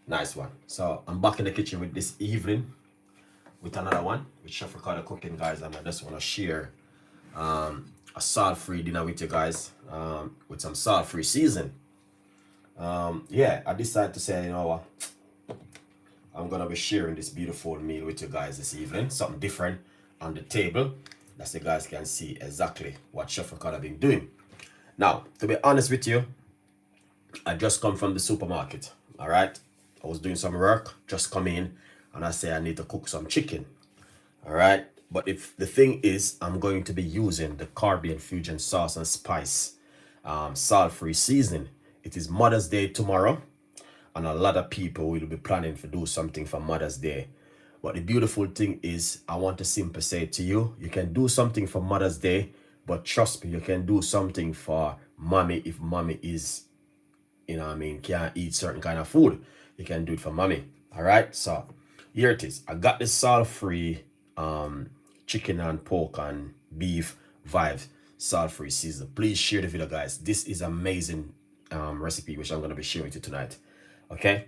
Nice one. So I'm back in the kitchen with this evening with another one with Chef Ricardo cooking, guys. And I just want to share a salt-free dinner with you guys with some salt-free season. Yeah, I decided to say, you know what, I'm gonna be sharing this beautiful meal with you guys this evening. Something different on the table, that you guys can see exactly what Chef Ricardo been doing. Now, to be honest with you, I just come from the supermarket. All right, I was doing some work, just come in, and I say I need to cook some chicken. All right, but if the thing is, I'm going to be using the Caribbean fusion sauce and spice, salt-free seasoning. It is Mother's Day tomorrow, and a lot of people will be planning to do something for Mother's Day. But the beautiful thing is, I want to simply say to you, you can do something for Mother's Day, but trust me, you can do something for mommy if mommy is, can't eat certain kind of food. You can do it for mommy. All right, so here it is. I got this salt-free chicken and pork and beef vibes salt-free season. Please share the video, guys. This is amazing recipe which I'm going to be sharing with you tonight. Okay,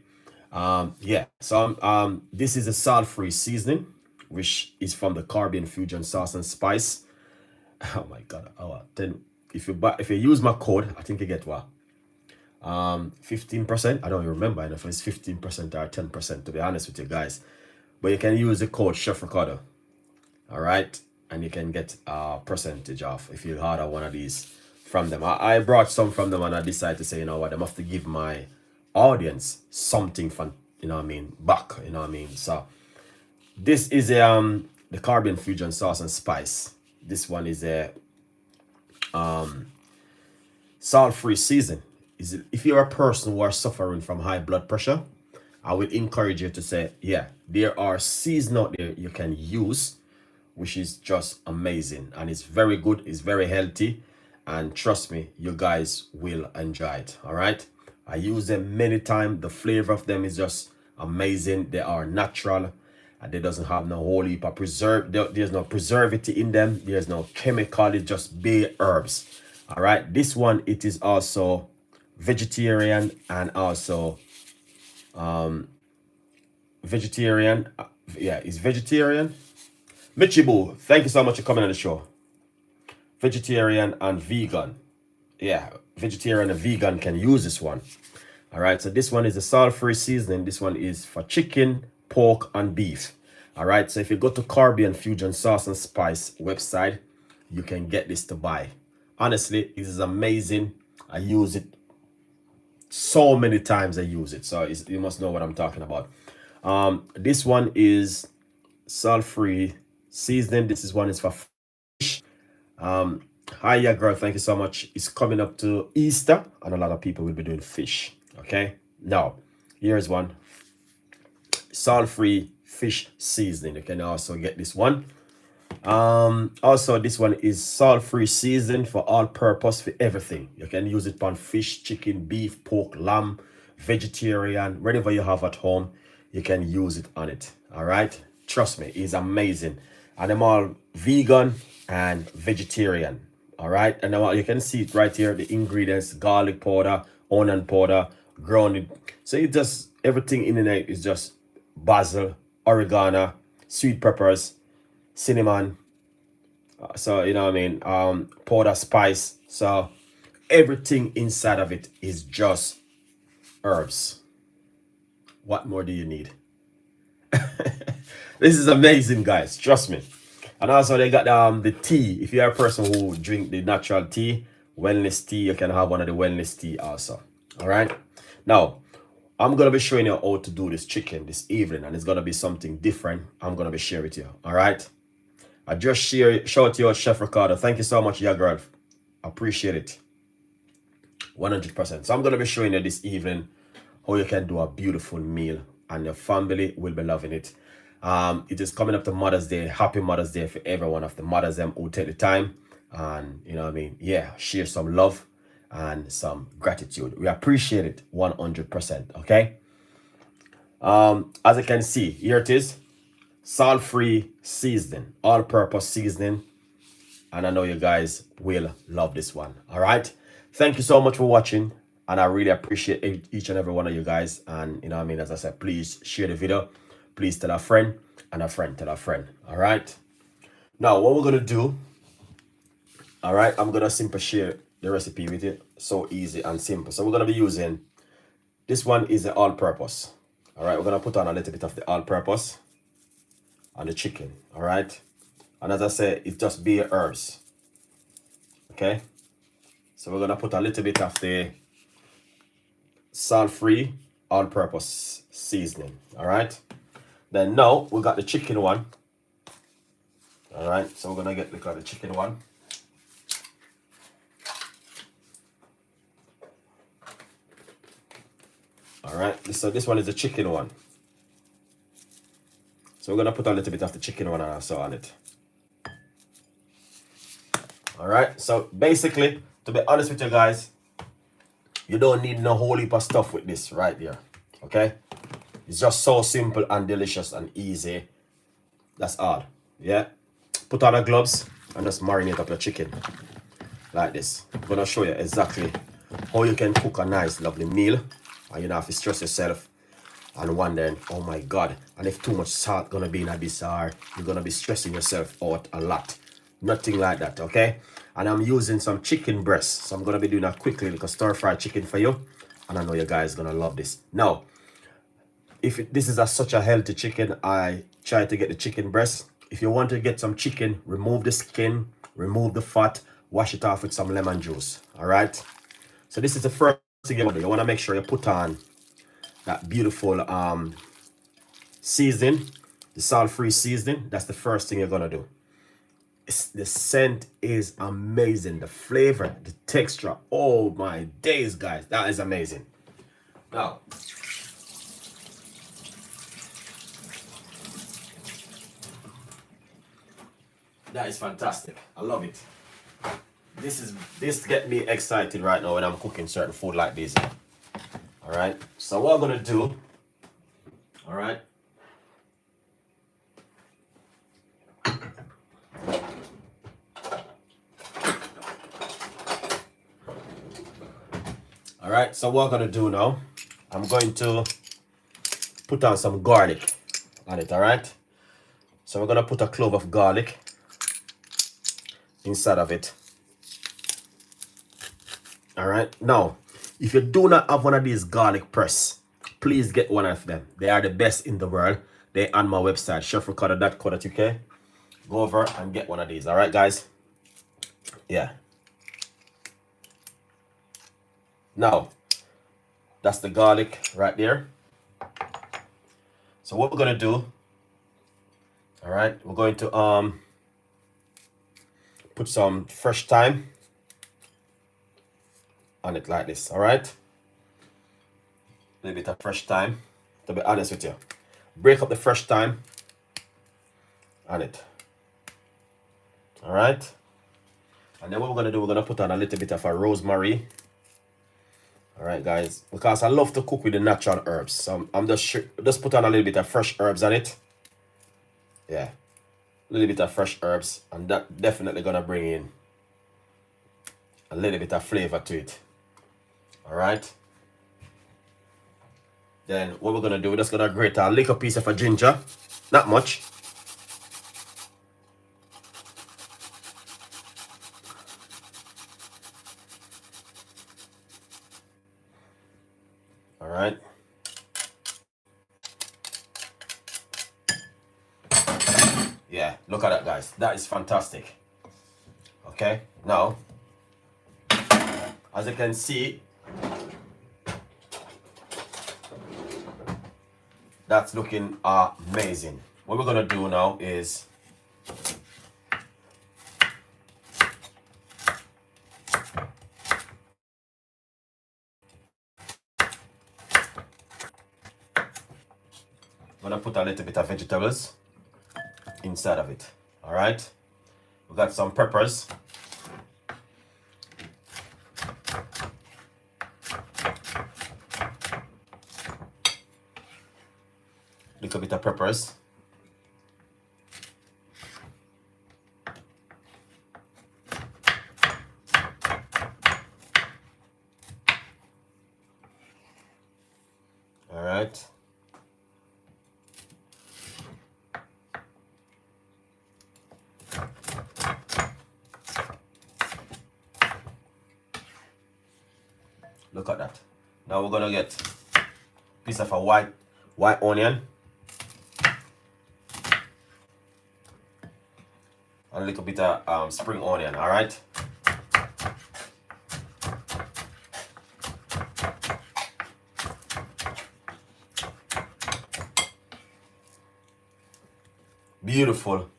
yeah, so this is a salt-free seasoning which is from the Caribbean fusion sauce and spice. Oh my god. Oh, then if you use my code, I think you get what, 15%. I don't even remember if it's 15% or 10%, to be honest with you guys, but you can use the code Chef Ricardo. All right, and you can get a percentage off if you order one of these from them. I brought some from them, and I decided to say, you know what, I have to give my audience something fun, back, so this is the Caribbean fusion sauce and spice. This one is a salt-free season. If you're a person who are suffering from high blood pressure, I would encourage you to say, yeah, there are seasons out there you can use, which is just amazing, and it's very good, it's very healthy, and trust me, you guys will enjoy it. All right, I use them many times. The flavor of them is just amazing. They are natural, and they doesn't have no whole heap of there's no preservative in them, there's no chemical, it's just bare herbs. All right, this one, it is also vegetarian and also vegetarian. Yeah, it's vegetarian. Michibu, thank you so much for coming on the show. Vegetarian and vegan. Yeah, vegetarian and vegan can use this one. All right, so this one is a salt-free seasoning. This one is for chicken, pork, and beef. All right, so if you go to Caribbean Fusion Sauce and Spice website, you can get this to buy. Honestly, this is amazing. I use it so many times. I use it, so you must know what I'm talking about. This one is salt-free seasoning. This is one is for fish. Hi, yeah, girl. Thank you so much. It's coming up to Easter, and a lot of people will be doing fish. Okay, now here's one salt-free fish seasoning. You can also get this one. Also, this one is salt-free season for all purpose, for everything. You can use it on fish, chicken, beef, pork, lamb, vegetarian, whatever you have at home, you can use it on it. All right, trust me, it's amazing. And I'm all vegan and vegetarian. All right, and now you can see it right here, the ingredients: garlic powder, onion powder, grounded. So it just, everything in it is just basil, oregano, sweet peppers, cinnamon, so powder spice. So everything inside of it is just herbs. What more do you need? This is amazing, guys, trust me. And also they got the tea. If you're a person who drink the natural tea, wellness tea, you can have one of the wellness tea also. All right, now I'm gonna be showing you how to do this chicken this evening, and it's gonna be something different. I'm gonna be sharing with you. All right, I just shout to you, Chef Ricardo. Thank you so much, yeah, girl. Appreciate it 100%. So I'm gonna be showing you this evening how you can do a beautiful meal, and your family will be loving it. It is coming up to Mother's Day. Happy Mother's Day for every one of the mothers who take the time and yeah, share some love and some gratitude. We appreciate it 100%. Okay, as you can see, here it is, salt-free seasoning, all-purpose seasoning, and I know you guys will love this one. All right, thank you so much for watching. And I really appreciate each and every one of you guys. And you know what I mean, as I said, please share the video. Please tell a friend, and a friend tell a friend. All right. Now, what we're gonna do, all right, I'm gonna simply share the recipe with you. So easy and simple. So we're gonna be using, this one is the all-purpose. All right, we're gonna put on a little bit of the all-purpose on the chicken. All right, and as I said, it's just bare herbs. Okay, so we're gonna put a little bit of the salt-free all-purpose seasoning. All right, then now we got the chicken one. All right, so we're gonna look at the chicken one. All right, so this one is the chicken one. So we're gonna put a little bit of the chicken one also on it. All right, so basically, to be honest with you guys, you don't need no whole heap of stuff with this right here. Okay, it's just so simple and delicious and easy. That's all. Yeah, put on the gloves and just marinate up your chicken like this. I'm gonna show you exactly how you can cook a nice lovely meal, and you don't have to stress yourself and wondering, oh my god, and if too much salt gonna be in this, or you're gonna be stressing yourself out a lot. Nothing like that. Okay, and I'm using some chicken breast, so I'm gonna be doing a quickly like a stir-fried chicken for you, and I know you guys gonna love this. Now, if this is such a healthy chicken, I try to get the chicken breast. If you want to get some chicken, remove the skin, remove the fat, wash it off with some lemon juice. All right, so this is the first thing you want to do. You want to make sure you put on that beautiful seasoning, the salt-free seasoning. That's the first thing you're gonna do. The scent is amazing, the flavor, the texture, oh my days, guys, that is amazing. Now, that is fantastic. I love it. This get me excited right now when I'm cooking certain food like this. All right, so what I'm gonna do, all right, all right, so what I'm gonna do now, I'm going to put on some garlic on it. All right, so we're gonna put a clove of garlic inside of it. All right, now if you do not have one of these garlic press, please get one of them. They are the best in the world. They're on my website, chefricardo.co.uk. Go over and get one of these. All right, guys. Yeah, now that's the garlic right there. So what we're gonna do, all right, we're going to put some fresh thyme on it like this. All right, a little bit of fresh thyme. To be honest with you, break up the fresh thyme on it. All right, and then what we're gonna do, we're gonna put on a little bit of a rosemary. All right, guys, because I love to cook with the natural herbs, so I'm just put on a little bit of fresh herbs on it. Yeah, a little bit of fresh herbs, and that definitely gonna bring in a little bit of flavor to it. All right, then what we're gonna do, we're just gonna grate a little piece of a ginger, not much. All right, yeah, look at that, guys, that is fantastic. Okay, now as you can see, that's looking amazing. What we're gonna do now is I'm gonna put a little bit of vegetables inside of it. All right, we got some peppers, little bit of peppers, Look at that. Now we're gonna get a piece of a white onion. And a little bit of spring onion, all right? Beautiful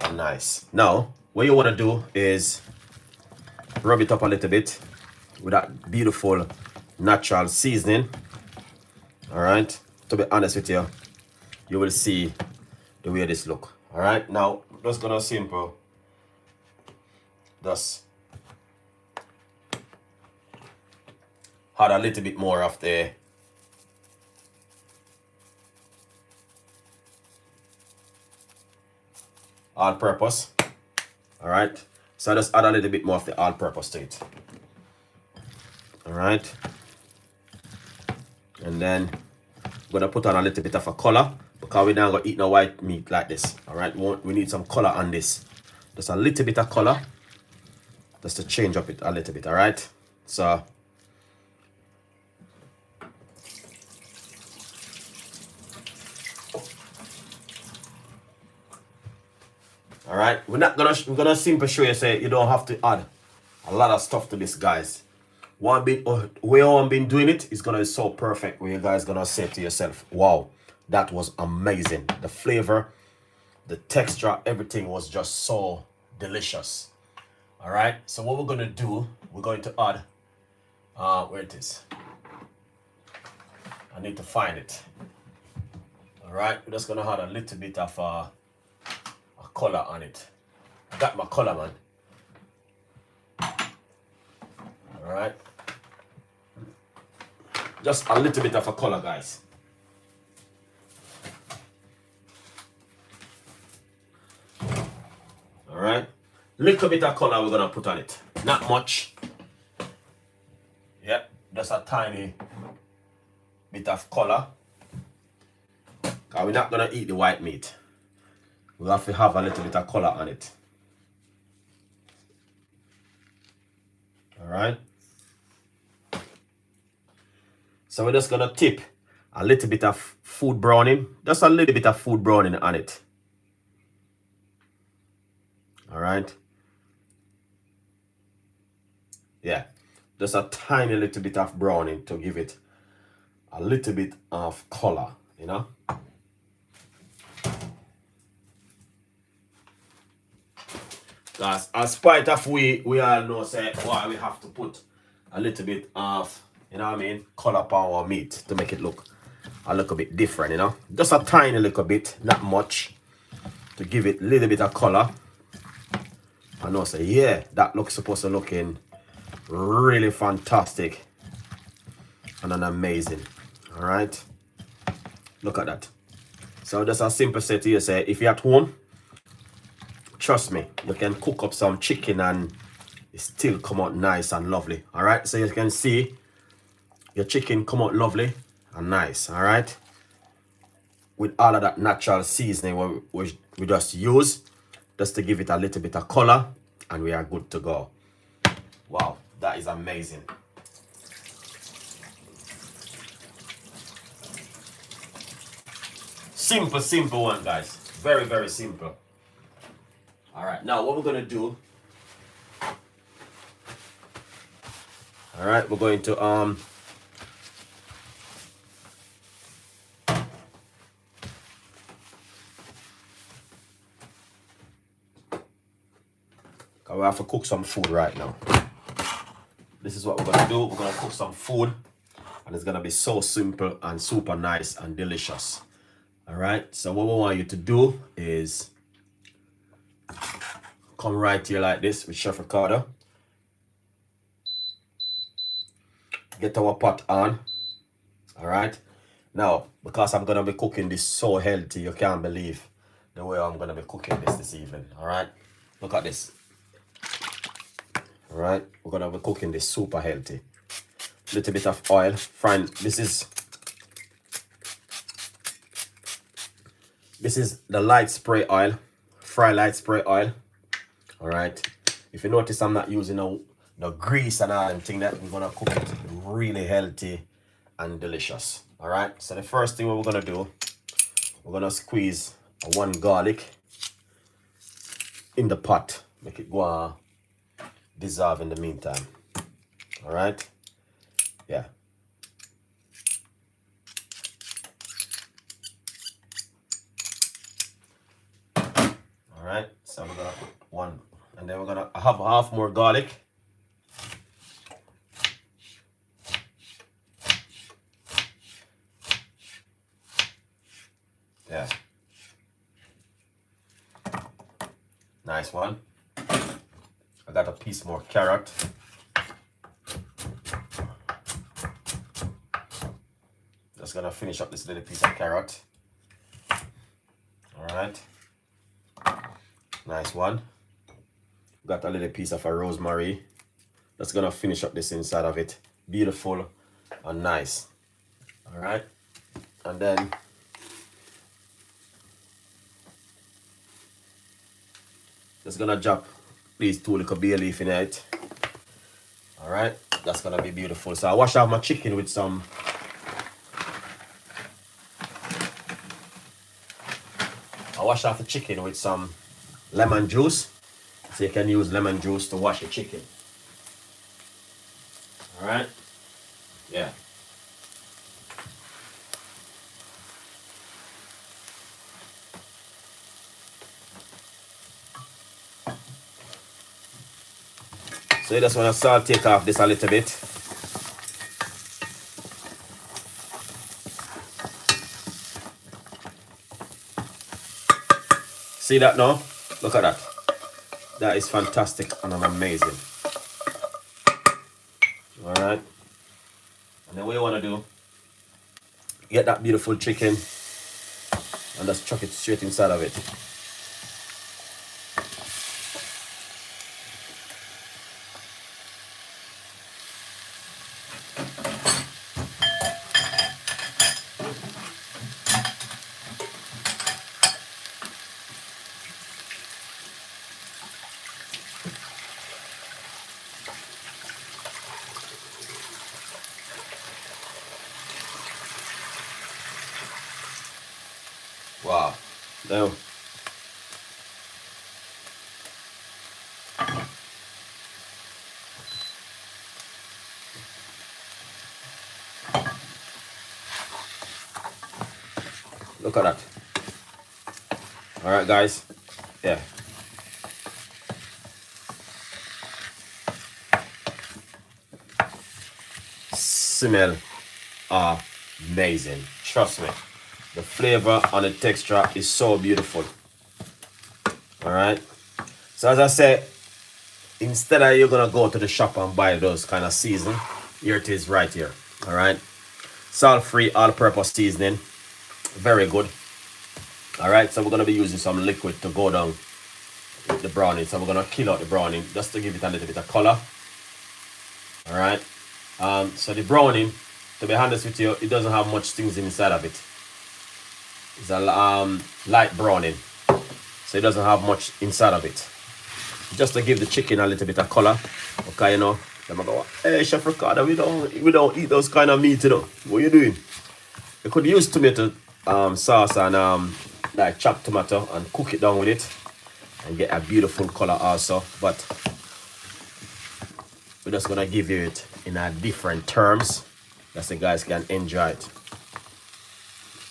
and nice. Now, what you want to do is rub it up a little bit with that beautiful natural seasoning. All right. To be honest with you, you will see the way this look. All right. Now, just gonna simple. Just add a little bit more of the all-purpose. All right, so just add a little bit more of the all-purpose to it. All right, and then I'm gonna put on a little bit of a color because we're not gonna eat no white meat like this. All right, we need some color on this. Just a little bit of color, just to change up it a little bit. All right, so. All right, we're gonna simply show you, say you don't have to add a lot of stuff to this, guys. One bit way I've been doing it is gonna be so perfect where you guys gonna say to yourself, wow, that was amazing. The flavor, the texture, everything was just so delicious. All right, so what we're gonna do, we're going to add where it is. I need to find it. All right, we're just gonna add a little bit of color on it. I got my color, man. All right, just a little bit of a color, guys. All right, little bit of color we're gonna put on it, not much. Yep, just a tiny bit of color, because we're not gonna eat the white meat. We have to have a little bit of color on it. All right. So we're just gonna tip a little bit of food browning, just a little bit of food browning on it. All right. Yeah, just a tiny little bit of browning to give it a little bit of color, you know. Because as part of we all know, say, why we have to put a little bit of, you know what I mean, color upon our meat to make it look a little bit different, you know. Just a tiny little bit, not much, to give it a little bit of color. I know, say, yeah, that looks supposed to looking really fantastic and an amazing. All right, look at that. So just a simple say to you, say, if you're at home, trust me, you can cook up some chicken and it still come out nice and lovely. All right, so you can see your chicken come out lovely and nice. All right, with all of that natural seasoning we just use just to give it a little bit of color, and we are good to go. Wow, that is amazing. Simple one, guys. Very, very simple. All right, now what we're gonna do, all right, we're going to we have to cook some food right now. This is what we're gonna do. We're gonna cook some food, and it's gonna be so simple and super nice and delicious. All right, so what we want you to do is come right here like this with Chef Ricardo. Get our pot on. All right, now because I'm gonna be cooking this so healthy, you can't believe the way I'm gonna be cooking this evening. All right, look at this. All right, we're gonna be cooking this super healthy. Little bit of oil, frying. This is the light spray oil, fry light spray oil. All right, if you notice, I'm not using no grease and all them thing that we're gonna cook it really healthy and delicious. All right, so the first thing what we're gonna do, we're gonna squeeze one garlic in the pot, make it go dissolve in the meantime. All right, yeah. All right, so we're gonna put one, and then we're gonna have half more garlic. Yeah. Nice one. I got a piece more carrot. Just gonna finish up this little piece of carrot. All right. Nice one. Got a little piece of a rosemary. Just gonna finish up this inside of it. Beautiful and nice. All right. And then just gonna drop these 2 little bay leaf in it. All right, that's gonna be beautiful. So I wash off my chicken with some lemon juice. So you can use lemon juice to wash the chicken. All right, yeah. So you just want to salt take off this a little bit. See that now? Look at that. That is fantastic and amazing. All right. And then what you want to do, get that beautiful chicken and just chuck it straight inside of it. Wow. Now, look at that. All right, guys. Yeah. Smell amazing. Trust me. The flavor and the texture is so beautiful. All right. So as I said, instead of you're gonna go to the shop and buy those kind of season, here it is right here. All right. Salt-free, all-purpose seasoning. Very good. All right. So we're gonna be using some liquid to go down with the browning. So we're gonna kill out the browning just to give it a little bit of color. All right. So the browning, to be honest with you, it doesn't have much things inside of it. It's a light browning, so it doesn't have much inside of it. Just to give the chicken a little bit of color. Okay, you know. Then I go, hey, Chef Ricardo, we don't eat those kind of meat, you know. What are you doing? You could use tomato sauce and like chopped tomato and cook it down with it and get a beautiful color also. But we're just gonna give you it in a different terms, so you guys can enjoy it.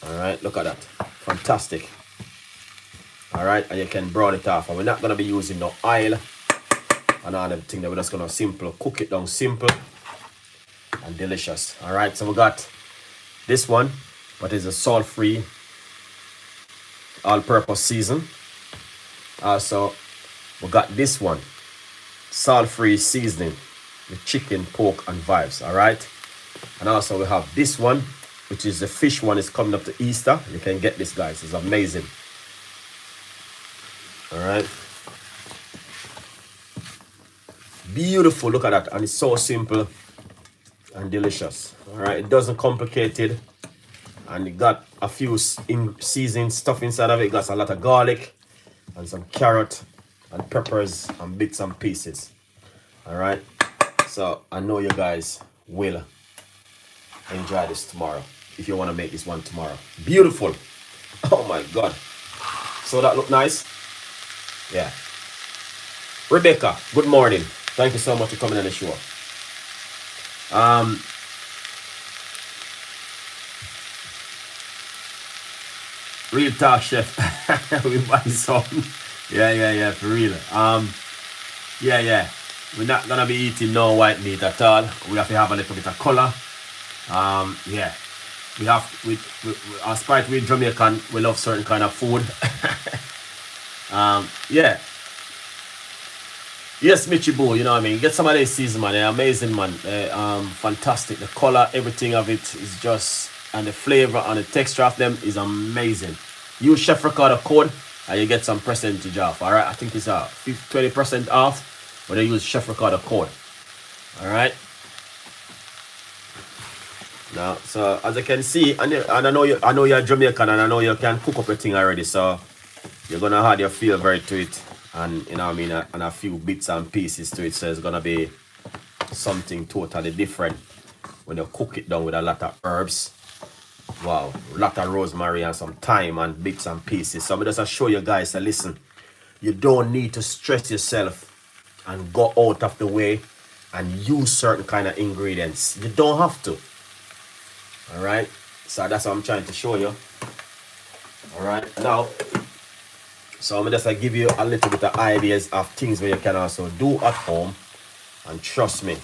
All right, look at that, fantastic. All right, and you can brown it off, and we're not gonna be using no oil and all them thing. That we're just gonna cook it down simple and delicious. All right, so we got this one, but it's a salt-free, all-purpose season. Also, we got this one, salt-free seasoning with chicken, pork, and vibes. All right, and also we have this one, which is the fish one. Is coming up to Easter. You can get this, guys. It's amazing. All right, beautiful. Look at that, and it's so simple and delicious. All right, it doesn't complicate it, and it got a few seasoned stuff inside of it. It got a lot of garlic and some carrot and peppers and bits and pieces. All right, So I know you guys will enjoy this tomorrow. If you want to make this one tomorrow. Beautiful. Oh my God. So that look nice? Yeah. Rebecca, good morning. Thank you so much for coming on the show. Real talk, chef. We buy some. Yeah, for real. Yeah. We're not gonna be eating no white meat at all. We have to have a little bit of color. Yeah. We as part with Jamaican, we love certain kind of food. Yeah. Yes, Michibu, you know what I mean? Get some of this season, man. They're amazing, man. Fantastic. The color, everything of it is just, and the flavor and the texture of them is amazing. Use Chef Ricardo code and you get some percentage off. All right, I think it's 20% off when you use Chef Ricardo code. All right. Now, so as you can see, and I know you're Jamaican, and I know you can cook up your thing already. So you're gonna add your flavor to it, and you know what I mean, and a few bits and pieces to it. So it's gonna be something totally different when you cook it down with a lot of herbs. Wow, a lot of rosemary and some thyme and bits and pieces. So I'm just show you guys that listen, you don't need to stress yourself and go out of the way and use certain kind of ingredients. You don't have to. All right, so that's what I'm trying to show you. All right, now, so I'm just give you a little bit of ideas of things where you can also do at home, and trust me,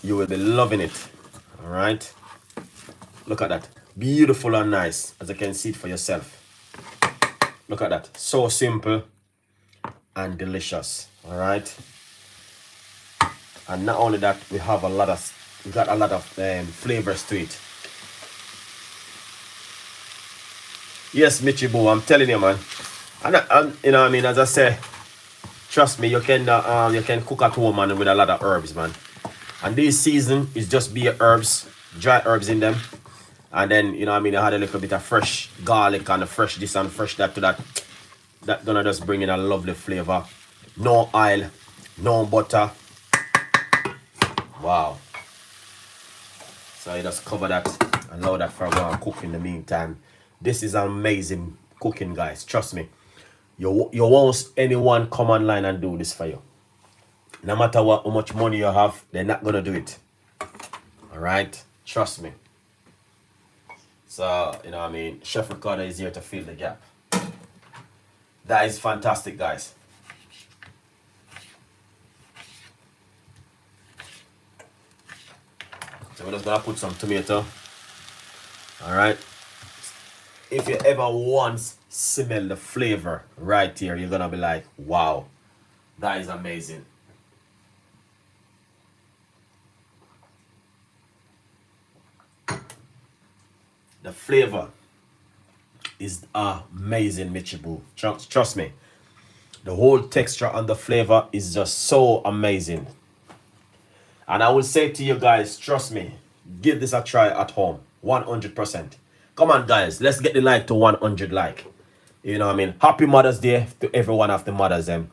you will be loving it. All right, look at that, beautiful and nice, as you can see it for yourself. Look at that, so simple and delicious. All right, and not only that, we got a lot of flavors to it. Yes, Michibu, I'm telling you, man. And you know what I mean, as I say, trust me, you can cook at home, man, with a lot of herbs, man. And this season is just be herbs, dry herbs in them. And then, you know what I mean, I had a little bit of fresh garlic and the fresh this and fresh that to that. That's gonna just bring in a lovely flavor. No oil, no butter. Wow. So you just cover that, allow that for a cook in the meantime. This is amazing cooking, guys. Trust me. You won't anyone come online and do this for you. No matter how much money you have, they're not gonna do it. All right, trust me. So you know what I mean. Chef Ricardo is here to fill the gap. That is fantastic, guys. So we're just gonna put some tomato. All right. If you ever once smell the flavor right here, you're gonna be like, wow, that is amazing. The flavor is amazing, Michibu. Trust me. The whole texture and the flavor is just so amazing. And I will say to you guys, trust me, give this a try at home, 100%. Come on, guys, let's get the like to 100 like. You know what I mean? Happy Mother's Day to everyone of the mothers, you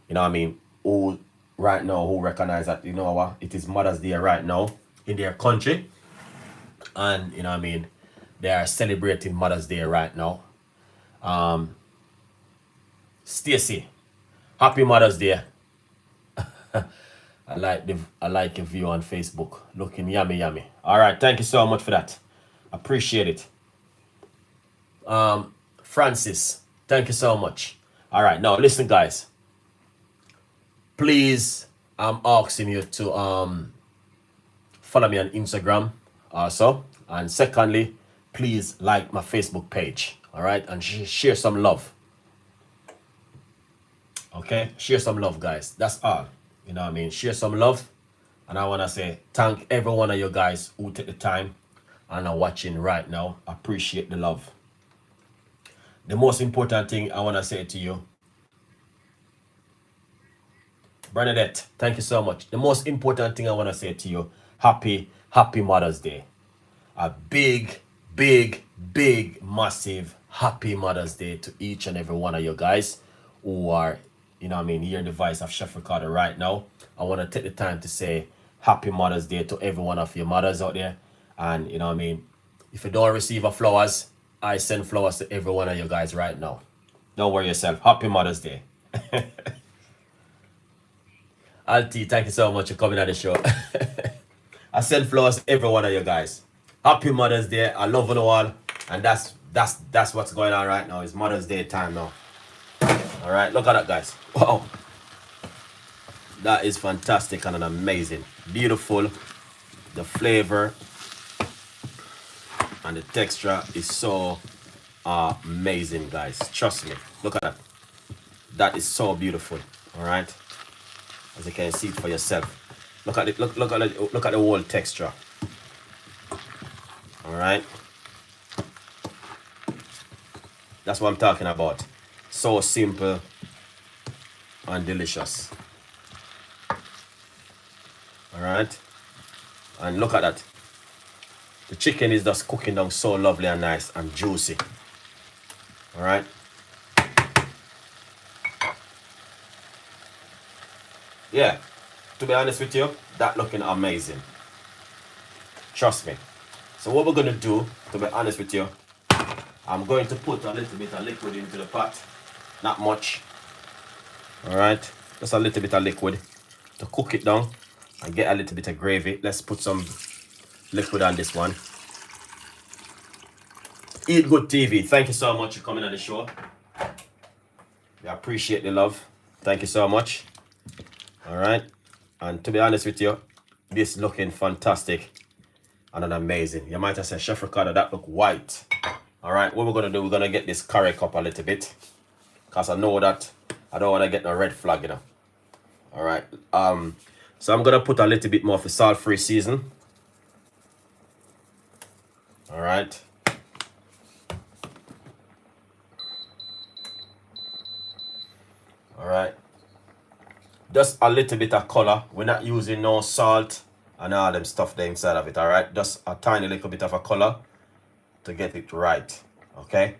know what I mean? Who right now, who recognize that, you know what, it is Mother's Day right now in their country. And, you know what I mean, they are celebrating Mother's Day right now. Stacy, happy Mother's Day. I like your view on Facebook. Looking yummy. All right, thank you so much for that. Appreciate it. Francis, thank you so much. All right, now listen, guys. Please, I'm asking you to follow me on Instagram also. And secondly, please like my Facebook page. All right, and share some love. Okay, share some love, guys. That's all. You know what I mean? Share some love. And I want to say thank every one of you guys who take the time and are watching right now. Appreciate the love. The most important thing I want to say to you, Bernadette, thank you so much. The most important thing I want to say to you, happy Mother's Day. A big, massive happy Mother's Day to each and every one of you guys who are you know what I mean, hearing the voice of Chef Ricardo right now, I want to take the time to say Happy Mother's Day to every one of your mothers out there. And, you know what I mean, if you don't receive a flowers, I send flowers to every one of you guys right now. Don't worry yourself. Happy Mother's Day. Auntie, thank you so much for coming on the show. I send flowers to every one of you guys. Happy Mother's Day. I love you all. And that's what's going on right now. It's Mother's Day time now. All right, look at that, guys. Wow. That is fantastic and an amazing. Beautiful. The flavor and the texture is so amazing, guys. Trust me. Look at that. That is so beautiful. All right. As you can see it for yourself. Look at it. Look at the whole texture. All right. That's what I'm talking about. So simple and delicious. All right. And look at that. The chicken is just cooking down so lovely and nice and juicy. All right. Yeah. To be honest with you, that looking amazing. Trust me. So what we're going to do, to be honest with you, I'm going to put a little bit of liquid into the pot. Not much. All right. Just a little bit of liquid to cook it down and get a little bit of gravy. Let's put some liquid on this one. Eat Good TV. Thank you so much for coming on the show. We appreciate the love. Thank you so much. All right. And to be honest with you, this looking fantastic and amazing. You might have said, Chef Ricardo, that look white. All right. What we're going to do, we're going to get this curry up a little bit. Because I know that I don't want to get no red flag, you know. All right. So I'm going to put a little bit more of a salt-free season. All right. All right. Just a little bit of color. We're not using no salt and all them stuff there inside of it. All right. Just a tiny little bit of a color to get it right. Okay.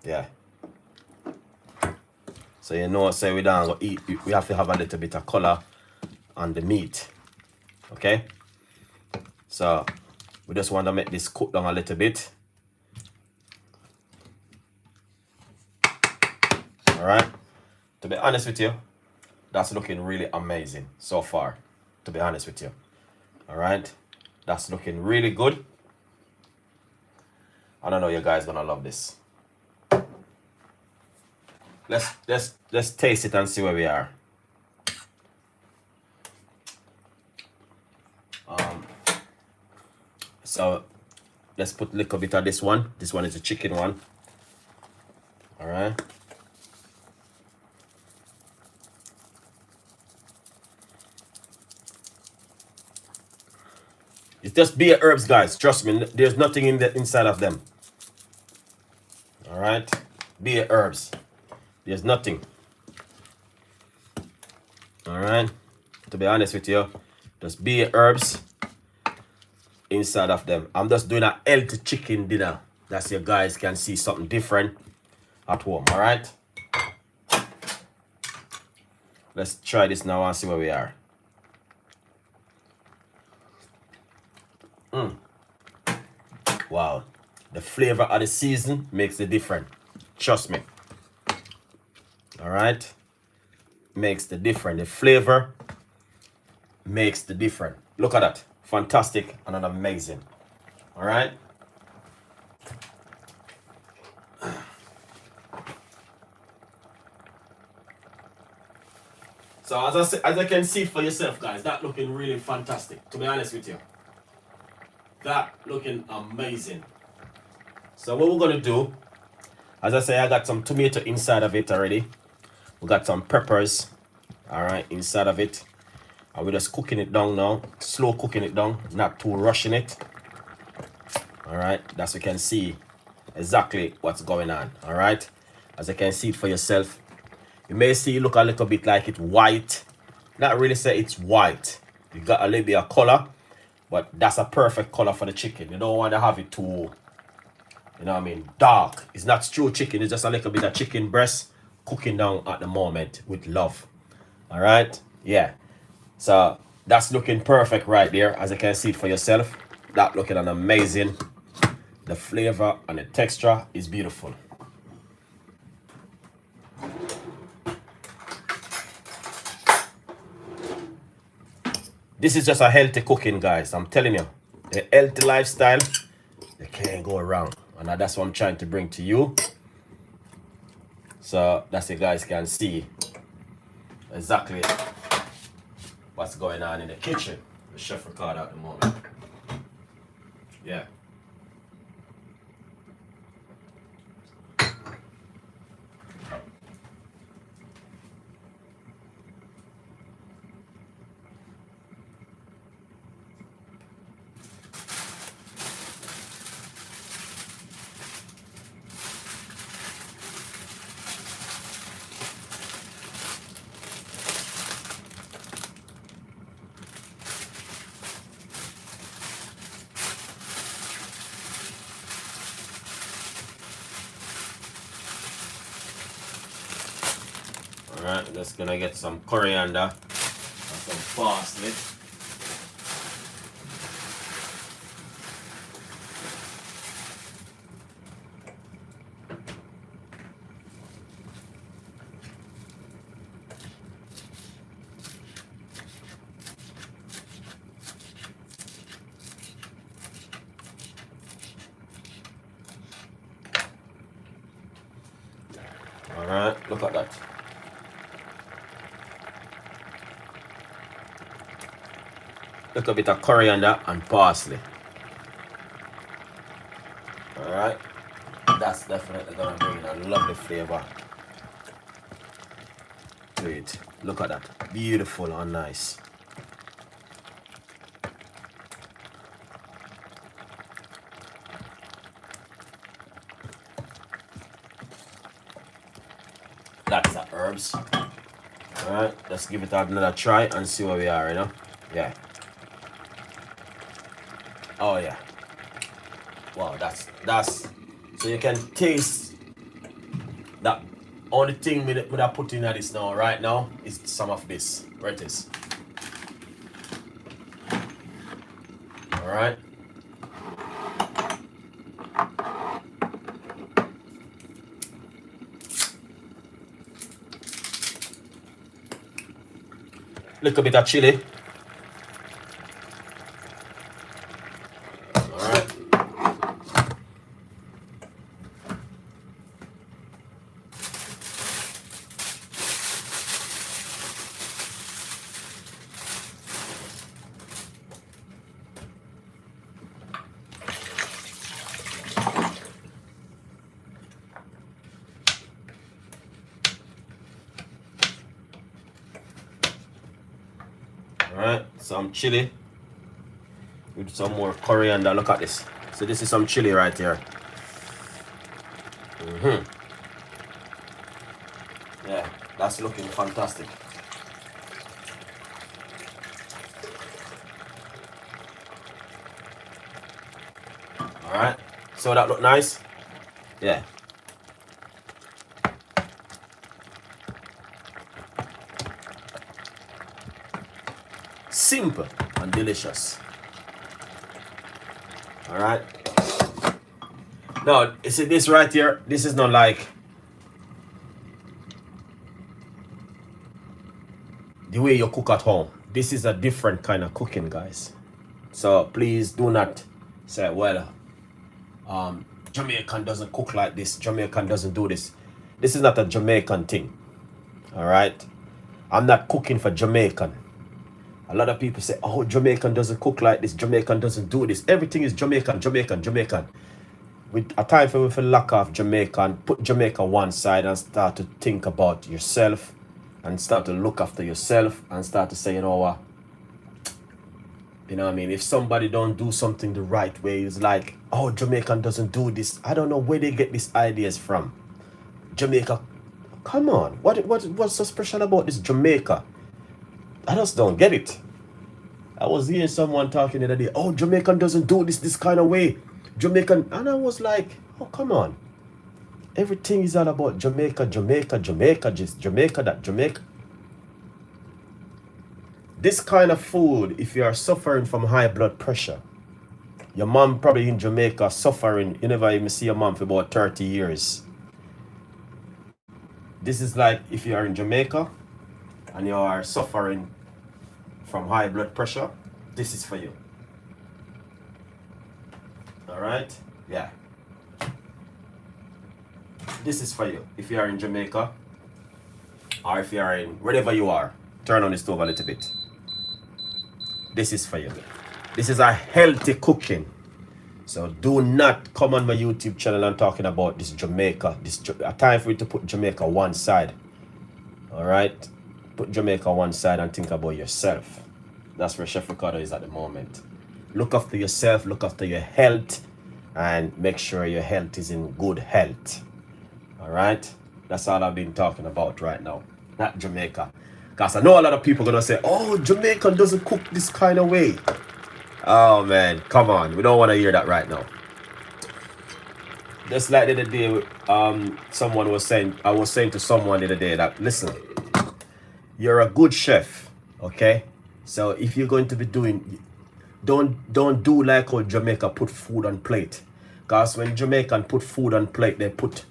Yeah. So you know, say we don't go eat. We have to have a little bit of color on the meat. Okay. So we just want to make this cook down a little bit. All right. To be honest with you, that's looking really amazing so far. To be honest with you. All right. That's looking really good. I don't know, you guys gonna love this. Let's taste it and see where we are. So let's put a little bit of this one. This one is a chicken one. All right. It's just bare herbs, guys. Trust me. There's nothing in the inside of them. All right. Bare herbs. There's nothing. All right. To be honest with you, just bare herbs inside of them. I'm just doing a healthy chicken dinner. That's you guys can see something different at home. All right. Let's try this now and see where we are. Wow. The flavor of the season makes the difference. Trust me. All right. Makes the difference. The flavor makes the difference. Look at that. Fantastic and an amazing. All right. So as I can see for yourself, guys, that looking really fantastic. To be honest with you. That looking amazing. So what we're gonna do, as I say, I got some tomato inside of it already. We got some peppers, all right, inside of it. And we're just cooking it down now, slow cooking it down, not too rushing it. All right, that's you can see exactly what's going on. All right, as you can see it for yourself. You may see it look a little bit like it's white. Not really say it's white. You got a little bit of color. But that's a perfect color for the chicken. You don't want to have it too, you know what I mean, dark. It's not true chicken. It's just a little bit of chicken breast cooking down at the moment with love. All right, yeah. So that's looking perfect right there, as you can see it for yourself. That looking an amazing. The flavor and the texture is beautiful. This is just a healthy cooking, guys. I'm telling you, a healthy lifestyle, you can't go wrong. And that's what I'm trying to bring to you. So that's you guys can see exactly what's going on in the kitchen with Chef Ricardo at the moment. Yeah. Alright, just gonna get some coriander and some parsley. Alright, look at that. Look a bit of coriander and parsley. Alright, that's definitely gonna bring a lovely flavor to it. Look at that, beautiful and nice. That's the herbs. Alright, let's give it another try and see where we are, you know? Yeah. Oh yeah. Wow, that's so you can taste that. Only thing with I put in this now right now is some of this. Where it is. Alright. Little bit of chili. Alright, some chili with some more coriander. Look at this. So this is some chili right here. Yeah, that's looking fantastic. Alright, so that look nice? Yeah. Simple and delicious. Alright. Now, you see this right here? This is not like the way you cook at home. This is a different kind of cooking, guys. So please do not say, well, Jamaican doesn't cook like this. Jamaican doesn't do this. This is not a Jamaican thing. Alright. I'm not cooking for Jamaican. A lot of people say, oh, Jamaican doesn't cook like this. Jamaican doesn't do this. Everything is Jamaican, Jamaican, Jamaican. With a time for me to lack off Jamaican, put Jamaica one side and start to think about yourself and start to look after yourself and start to say, you know what? You know what I mean? If somebody don't do something the right way, it's like, oh, Jamaican doesn't do this. I don't know where they get these ideas from. Jamaica, come on. What's so special about this Jamaica? I just don't get it. I was hearing someone talking the other day, oh, Jamaican doesn't do this kind of way. Jamaican, and I was like, oh, come on. Everything is all about Jamaica, Jamaica, Jamaica, just Jamaica, that Jamaica. This kind of food, if you are suffering from high blood pressure, your mom probably in Jamaica suffering, you never even see your mom for about 30 years. This is like if you are in Jamaica and you are suffering from high blood pressure, this is for you. All right? Yeah. This is for you. If you are in Jamaica, or if you are in wherever you are, turn on the stove a little bit. This is for you. This is a healthy cooking. So do not come on my YouTube channel and talking about this Jamaica. A time for you to put Jamaica one side. All right? Put Jamaica one side and think about yourself. That's where Chef Ricardo is at the moment. Look after yourself, look after your health, and make sure your health is in good health. All right? That's all I've been talking about right now. Not Jamaica. Because I know a lot of people are going to say, oh, Jamaican doesn't cook this kind of way. Oh, man. Come on. We don't want to hear that right now. Just like the other day, someone was saying, I was saying to someone the other day that, listen, you're a good chef, okay? So if you're going to be doing, don't do like how Jamaica put food on plate. Because when Jamaican put food on plate, they put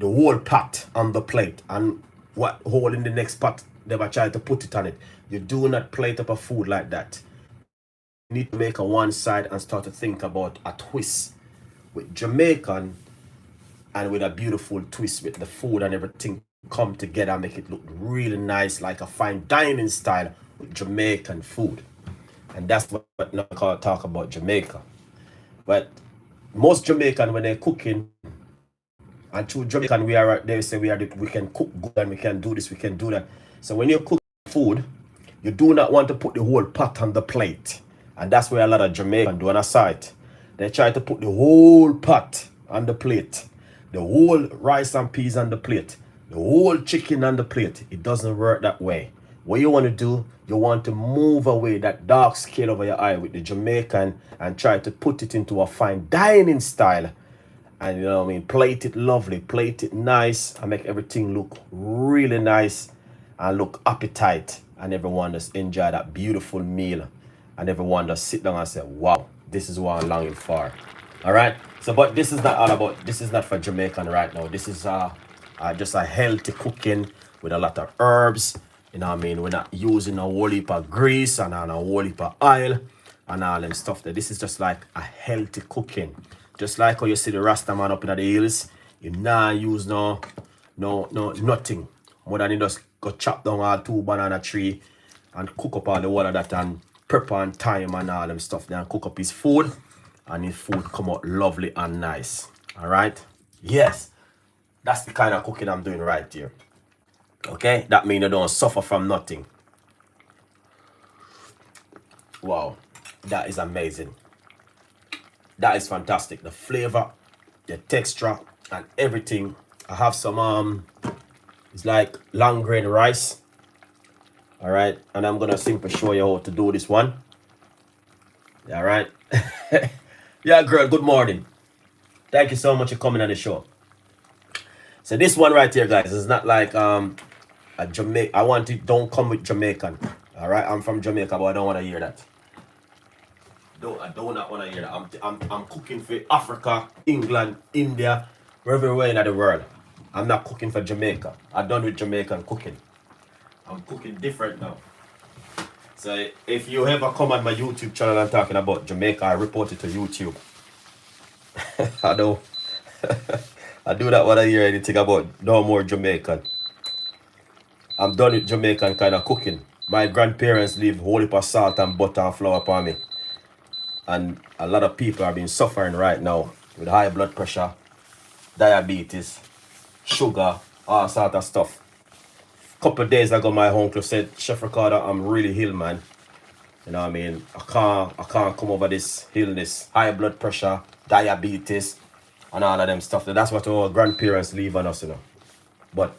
the whole pot on the plate. And what hole in the next pot, they were trying to put it on it. You do not plate up a food like that. You need to make a one side and start to think about a twist with Jamaican and with a beautiful twist with the food and everything come together and make it look really nice, like a fine dining style with Jamaican food. And that's what I talk about Jamaica. But most Jamaican, when they're cooking, and through Jamaican, they say we can cook good and we can do this, we can do that. So when you cook food, you do not want to put the whole pot on the plate. And that's where a lot of Jamaican do on a side. They try to put the whole pot on the plate, the whole rice and peas on the plate, the whole chicken on the plate. It doesn't work that way. What you want to do, you want to move away that dark scale over your eye with the Jamaican and try to put it into a fine dining style. And you know what I mean, plate it lovely, plate it nice, and make everything look really nice and look appetite. And everyone just enjoy that beautiful meal. And everyone just sit down and say, wow, this is what I'm longing for. All right. So, but this is not all about, this is not for Jamaican right now. This is just a healthy cooking with a lot of herbs. You know what I mean? We're not using a whole heap of grease and a whole heap of oil and all them stuff there. This is just like a healthy cooking. Just like how you see the Rasta man up in the hills. You nah use nothing. More than you just go chop down all 2 banana tree and cook up all the water that and pepper and thyme and all them stuff there and cook up his food. And his food come out lovely and nice. All right? Yes. That's the kind of cooking I'm doing right here. Okay? That means you don't suffer from nothing. Wow. That is amazing. That is fantastic. The flavor, the texture, and everything. I have some, it's like long grain rice. All right. And I'm going to simply show you how to do this one. All right. Yeah, girl, good morning. Thank you so much for coming on the show. So this one right here, guys, is not like a Jamaica. I want it, don't come with Jamaican. All right. I'm from Jamaica, but I don't want to hear that. I do not want to hear that. I'm cooking for Africa, England, India, everywhere in the world. I'm not cooking for Jamaica. I'm done with Jamaican cooking. I'm cooking different now. So if you ever come on my YouTube channel and talking about Jamaica, I report it to YouTube. I don't. I do not want to hear anything about no more Jamaican. I'm done with Jamaican kind of cooking. My grandparents leave whole heap of salt and butter and flour upon me. And a lot of people are being suffering right now with high blood pressure, diabetes, sugar, all sort of stuff. A couple of days ago, my uncle said, Chef Ricardo, I'm really ill, man. You know what I mean? I can't come over this illness, high blood pressure, diabetes, and all of them stuff. That's what our grandparents leave on us, you know. But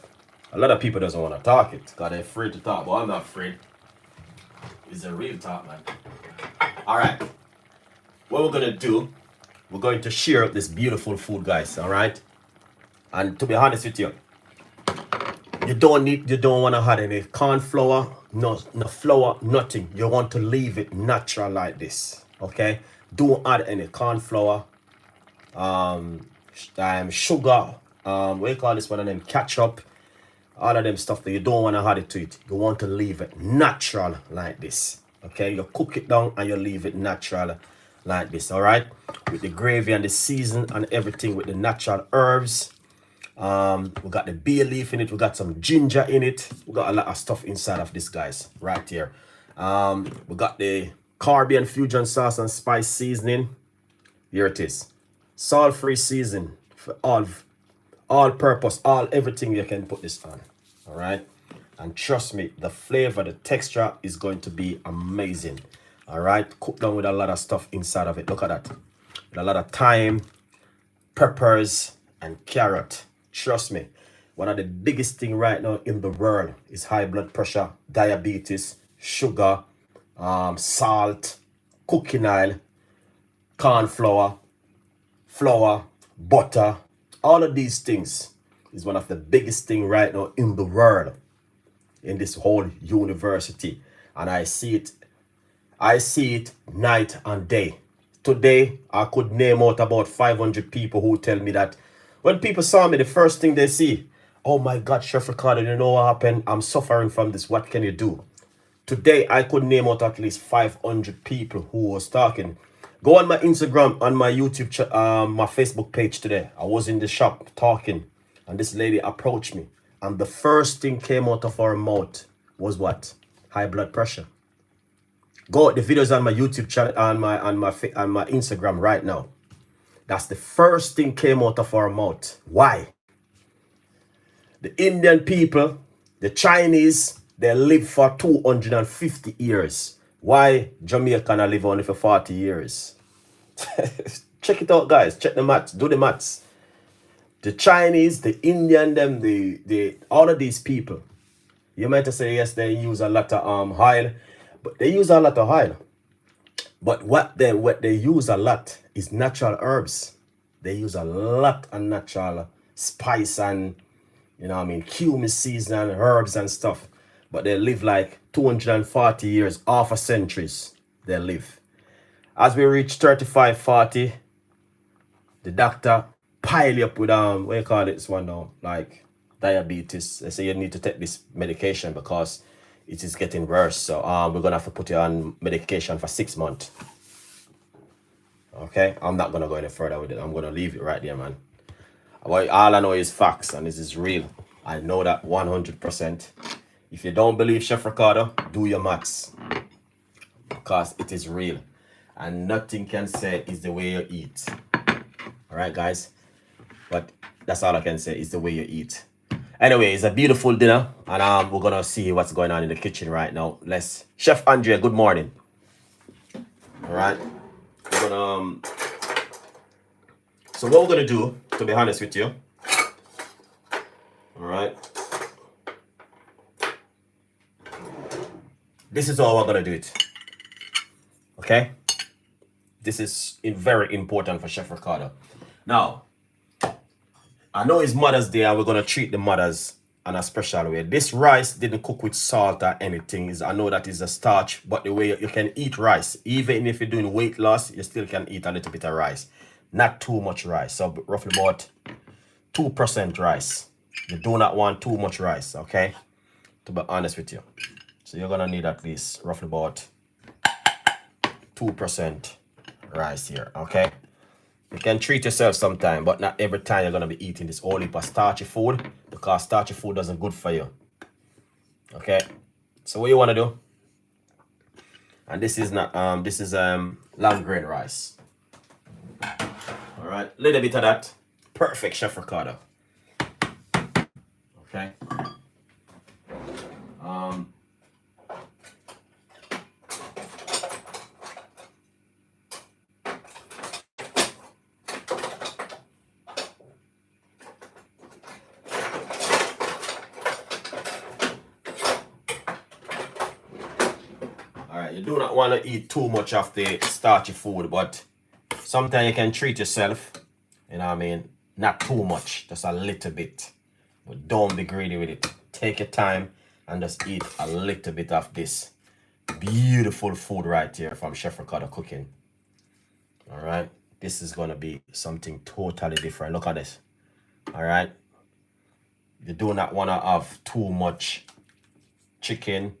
a lot of people doesn't want to talk it because they're afraid to talk. But I'm not afraid. It's a real talk, man. All right. What we're going to do, we're going to share up this beautiful food, guys, all right? And to be honest with you, you don't want to add any corn flour, no flour, nothing. You want to leave it natural like this. Okay? Don't add any corn flour, sugar, what do you call this one of them, ketchup, all of them stuff that you don't want to add it to it. You want to leave it natural like this. Okay, you cook it down and you leave it natural like this. All right, with the gravy and the season and everything, with the natural herbs. We got the bay leaf in it, we got some ginger in it, we got a lot of stuff inside of this, guys, right here. We got the Caribbean fusion sauce and spice seasoning. Here it is, salt-free season for all purpose, everything you can put this on. All right, and trust me, the flavor, the texture is going to be amazing. All right, cooked down with a lot of stuff inside of it. Look at that, with a lot of thyme, peppers, and carrot. Trust me, one of the biggest thing right now in the world is high blood pressure, diabetes, sugar, salt, cooking oil, corn flour, butter. All of these things is one of the biggest thing right now in the world, in this whole university. And I see it night and day. Today, I could name out about 500 people who tell me that when people saw me, the first thing they see, oh my God, Chef Ricardo, you know what happened? I'm suffering from this. What can you do? Today, I could name out at least 500 people who was talking. Go on my Instagram, on my YouTube, my Facebook page today. I was in the shop talking, and this lady approached me. And the first thing came out of her mouth was what? High blood pressure. Go, the videos on my YouTube channel, on my Instagram right now. That's the first thing came out of our mouth. Why? The Indian people, the Chinese, they live for 250 years. Why Jamaica live only for 40 years? Check it out, guys. Check the maths. Do the maths. The Chinese, the Indian, them, all of these people. You might say, yes, they use a lot of oil, but they use a lot of oil. But what they use a lot is natural herbs. They use a lot of natural spice and, you know what I mean, cumin season and herbs and stuff. But they live like 240 years, half a centuries they live. As we reach 35, 40, the doctor pile you up with, what do you call this one now? Like diabetes. They say you need to take this medication because it is getting worse. So we're going to have to put you on medication for 6 months. Okay? I'm not going to go any further with it. I'm going to leave it right there, man. All I know is facts, and this is real. I know that 100%. If you don't believe Chef Ricardo, do your maths. Because it is real. And nothing can say is the way you eat. All right, guys? But that's all I can say is the way you eat. Anyway, it's a beautiful dinner, and we're gonna see what's going on in the kitchen right now. Chef Andrea, good morning. All right, we're gonna so what we're gonna do, to be honest with you, all right, this is how we're gonna do it. Okay, this is very important for Chef Ricardo. Now, I know it's Mother's Day and we're going to treat the mothers in a special way. This rice didn't cook with salt or anything. I know that is a starch, but the way you can eat rice, even if you're doing weight loss, you still can eat a little bit of rice. Not too much rice. So roughly about 2% rice. You do not want too much rice, okay? To be honest with you. So you're going to need at least roughly about 2% rice here, okay? You can treat yourself sometime, but not every time you're going to be eating this whole heap of starchy food, because starchy food isn't good for you. Okay? So what you want to do, and this is not long grain rice. All right, little bit of that. Perfect, Chef Ricardo. Okay? You do not want to eat too much of the starchy food, but sometimes you can treat yourself, you know what I mean, Not too much, just a little bit. But don't be greedy with it. Take your time and just eat a little bit of this beautiful food right here from Chef Ricardo Cooking. All right, this is gonna be something totally different. Look at this. All right, you do not want to have too much chicken,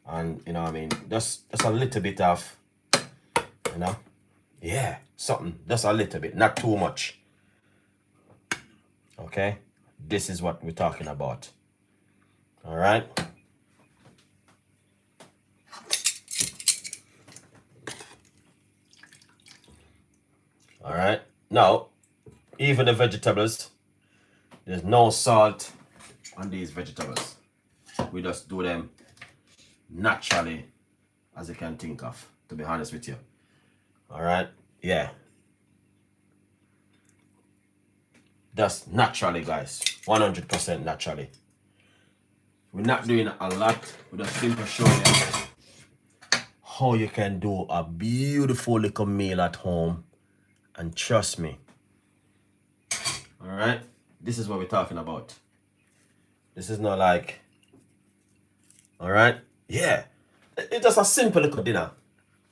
and you know what I mean, just a little bit of, you know, yeah, something, just a little bit, not too much. Okay, this is what we're talking about. All right. All right, now even the vegetables, there's no salt on these vegetables. We just do them naturally as you can think of, to be honest with you. All right, yeah, just naturally, guys, 100% naturally. We're not doing a lot, we're just simply showing you how you can do a beautiful little meal at home. And trust me, all right, this is what we're talking about. This is not like, all right, yeah, it's just a simple little dinner,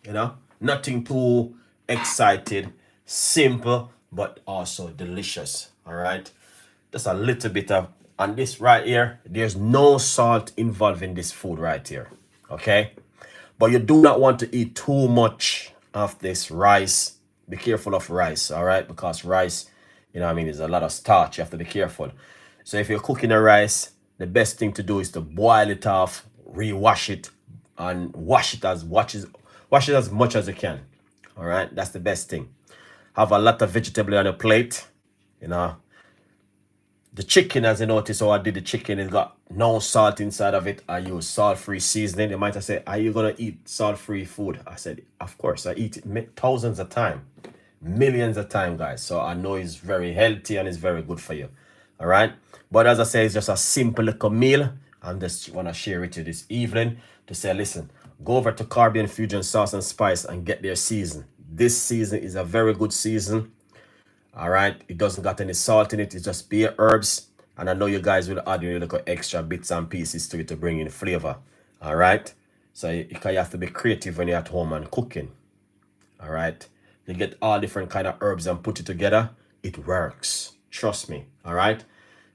you know, nothing too excited, simple, but also delicious. All right, just a little bit of, and this right here, there's no salt involved in this food right here, okay? But you do not want to eat too much of this rice. Be careful of rice, all right? Because rice, you know what I mean, there's a lot of starch. You have to be careful. So if you're cooking the rice, the best thing to do is to boil it off, rewash it, and wash it as much as you can. All right, that's the best thing. Have a lot of vegetable on your plate. You know, the chicken, as you notice, how I did the chicken, it got no salt inside of it. I use salt-free seasoning. They might have said, are you gonna eat salt-free food? I said, of course, I eat it thousands of times, millions of times, guys. So I know it's very healthy and it's very good for you. All right, but as I say, it's just a simple little meal. I'm just want to share with you this evening to say, listen, go over to Caribbean Fusion Sauce and Spice and get their season. This season is a very good season. All right, it doesn't got any salt in it. It's just bare herbs, and I know you guys will add your little extra bits and pieces to it to bring in flavor. All right, so you have to be creative when you're at home and cooking. All right, you get all different kind of herbs and put it together. It works, trust me. All right,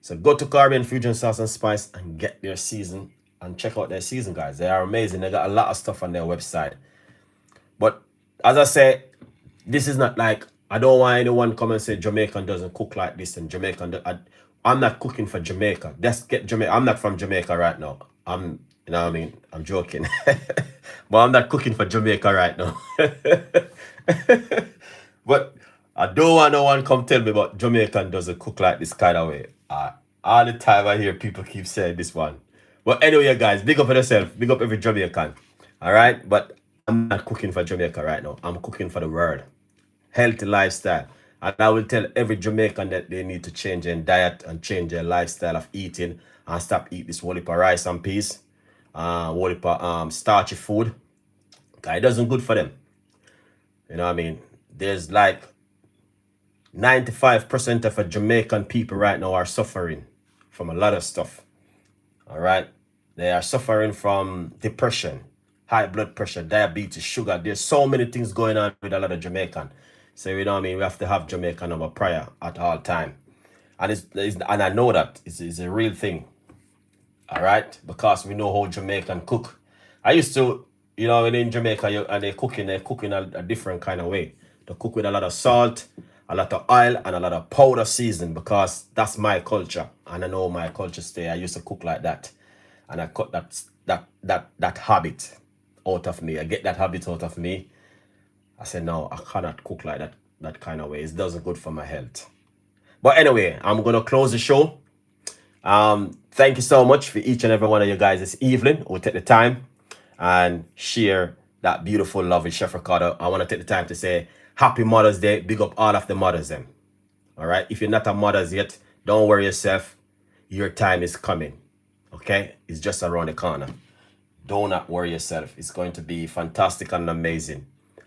so go to Caribbean Fusion Sauce and Spice and get their season and check out their season, guys. They are amazing. They got a lot of stuff on their website. But as I say, this is not like, I don't want anyone come and say Jamaican doesn't cook like this and Jamaican. I'm not cooking for Jamaica. Let's get Jamaica. I'm not from Jamaica right now. You know what I mean? I'm joking. But I'm not cooking for Jamaica right now. But I don't want no one come tell me about Jamaican doesn't cook like this kind of way. All the time I hear people keep saying this one. But anyway, guys, big up for yourself. Big up every Jamaican. All right? But I'm not cooking for Jamaica right now. I'm cooking for the world. Healthy lifestyle. And I will tell every Jamaican that they need to change their diet and change their lifestyle of eating and stop eating this whole heap of rice and peas, whole heap of starchy food. It doesn't good for them. You know what I mean? There's like 95% of Jamaican people right now are suffering from a lot of stuff. All right? They are suffering from depression, high blood pressure, diabetes, sugar. There's so many things going on with a lot of Jamaican. So you know what I mean? We have to have Jamaican number prayer at all time. And and I know that it's a real thing. All right? Because we know how Jamaican cook. I used to, you know, in Jamaica, and they cook in a different kind of way. They cook with a lot of salt, a lot of oil, and a lot of powder season, because that's my culture. And I know my culture stay. I used to cook like that. And I cut that habit out of me. I get that habit out of me. I said, no, I cannot cook like that kind of way. It doesn't good for my health. But anyway, I'm going to close the show. Thank you so much for each and every one of you guys this evening. We'll take the time and share that beautiful love with Chef Ricardo. I want to take the time to say Happy Mother's Day. Big up all of the mothers then. All right. If you're not a mother yet, don't worry yourself. Your time is coming. Okay. It's just around the corner. Do not worry yourself. It's going to be fantastic and amazing.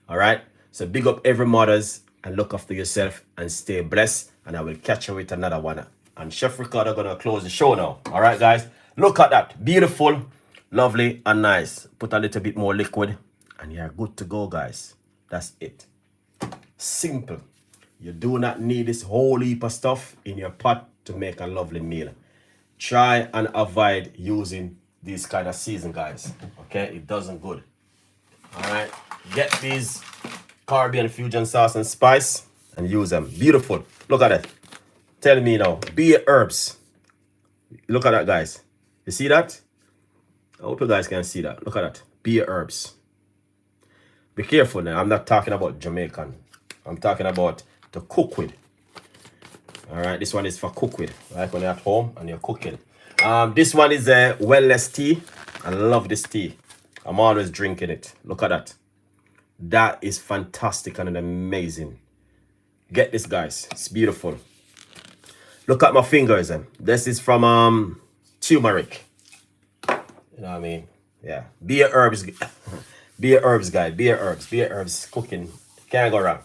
All right. So big up every mothers and look after yourself and stay blessed and I will catch you with another one. And Chef Ricardo gonna close the show now. All right, guys. Look at that. Beautiful, lovely, and nice. Put a little bit more liquid, and you're good to go, guys. That's it. Simple. You do not need this whole heap of stuff in your pot to make a lovely meal. Try and avoid using these kind of season, guys. Okay, it doesn't good. All right, get these Caribbean fusion sauce and spice and use them. Beautiful. Look at it. Tell me now, be herbs. Look at that, guys. You see that? I hope you guys can see that. Look at that. Be herbs. Be careful now. I'm not talking about Jamaican. I'm talking about to cook with. All right, this one is for cook with, like when you're at home and you're cooking. This one is a wellness tea. I love this tea. I'm always drinking it. Look at that. That is fantastic and amazing. Get this, guys. It's beautiful. Look at my fingers. This is from turmeric. You know what I mean? Yeah. Be a herbs. Be a herbs guy. Be a herbs. Be a herbs cooking. Can't go wrong.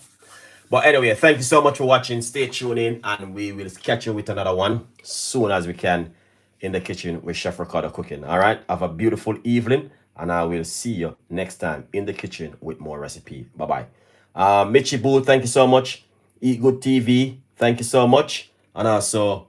But anyway, thank you so much for watching. Stay tuned in, and we will catch you with another one soon as we can in the kitchen with Chef Ricardo cooking. All right? Have a beautiful evening, and I will see you next time in the kitchen with more recipe. Bye-bye. Mitchie Boo, thank you so much. Eat Good TV, thank you so much. And also